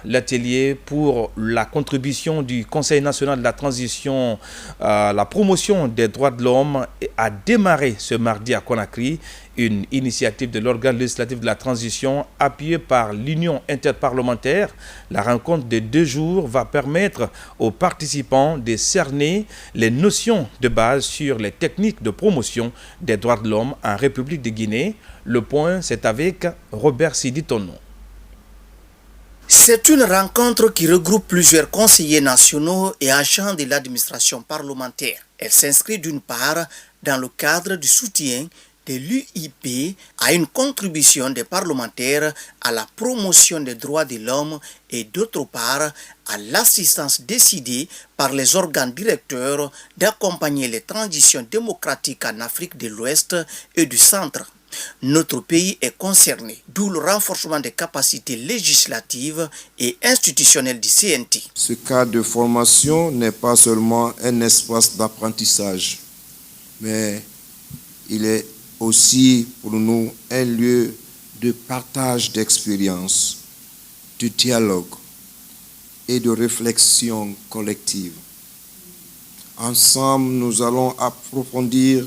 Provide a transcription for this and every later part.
l'atelier pour la contribution du Conseil national de la transition à la promotion des droits de l'homme a démarré ce mardi à Conakry, une initiative de l'organe législatif de la transition appuyée par l'Union interparlementaire. La rencontre de 2 jours va permettre aux participants de cerner les notions de base sur les techniques de promotion des droits de l'homme en République de Guinée. Le point, c'est avec Robert Sidi Tono. C'est une rencontre qui regroupe plusieurs conseillers nationaux et agents de l'administration parlementaire. Elle s'inscrit d'une part dans le cadre du soutien de l'UIP à une contribution des parlementaires à la promotion des droits de l'homme et d'autre part à l'assistance décidée par les organes directeurs d'accompagner les transitions démocratiques en Afrique de l'Ouest et du Centre. Notre pays est concerné, d'où le renforcement des capacités législatives et institutionnelles du CNT. Ce cadre de formation n'est pas seulement un espace d'apprentissage, mais il est aussi pour nous un lieu de partage d'expériences, de dialogue et de réflexion collective. Ensemble, nous allons approfondir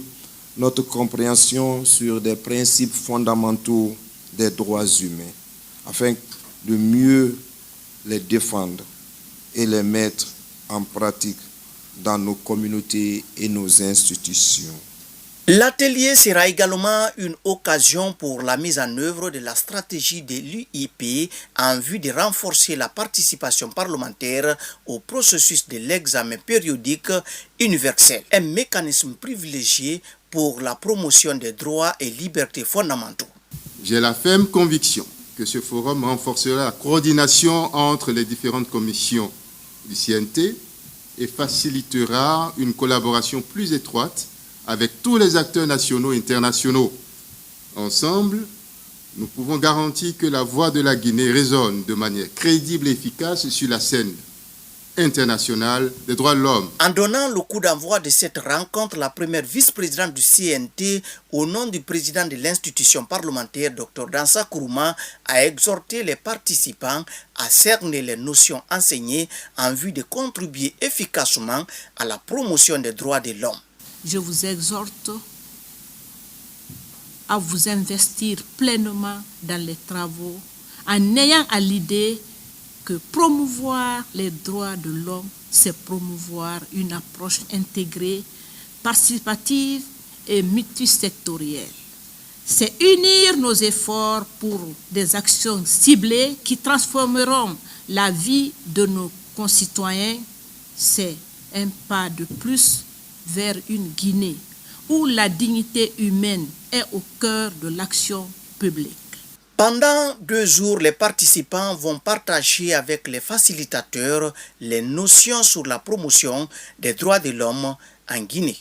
notre compréhension sur des principes fondamentaux des droits humains, afin de mieux les défendre et les mettre en pratique dans nos communautés et nos institutions. L'atelier sera également une occasion pour la mise en œuvre de la stratégie de l'UIP en vue de renforcer la participation parlementaire au processus de l'examen périodique universel, un mécanisme privilégié pour la promotion des droits et libertés fondamentaux. J'ai la ferme conviction que ce forum renforcera la coordination entre les différentes commissions du CNT et facilitera une collaboration plus étroite avec tous les acteurs nationaux et internationaux. Ensemble, nous pouvons garantir que la voix de la Guinée résonne de manière crédible et efficace sur la scène internationale des droits de l'homme. En donnant le coup d'envoi de cette rencontre, la première vice-présidente du CNT, au nom du président de l'institution parlementaire, Dr Dansa Kourouma, a exhorté les participants à cerner les notions enseignées en vue de contribuer efficacement à la promotion des droits de l'homme. Je vous exhorte à vous investir pleinement dans les travaux en ayant à l'idée que promouvoir les droits de l'homme, c'est promouvoir une approche intégrée, participative et multisectorielle. C'est unir nos efforts pour des actions ciblées qui transformeront la vie de nos concitoyens. C'est un pas de plus vers une Guinée où la dignité humaine est au cœur de l'action publique. Pendant 2 jours, les participants vont partager avec les facilitateurs les notions sur la promotion des droits de l'homme en Guinée.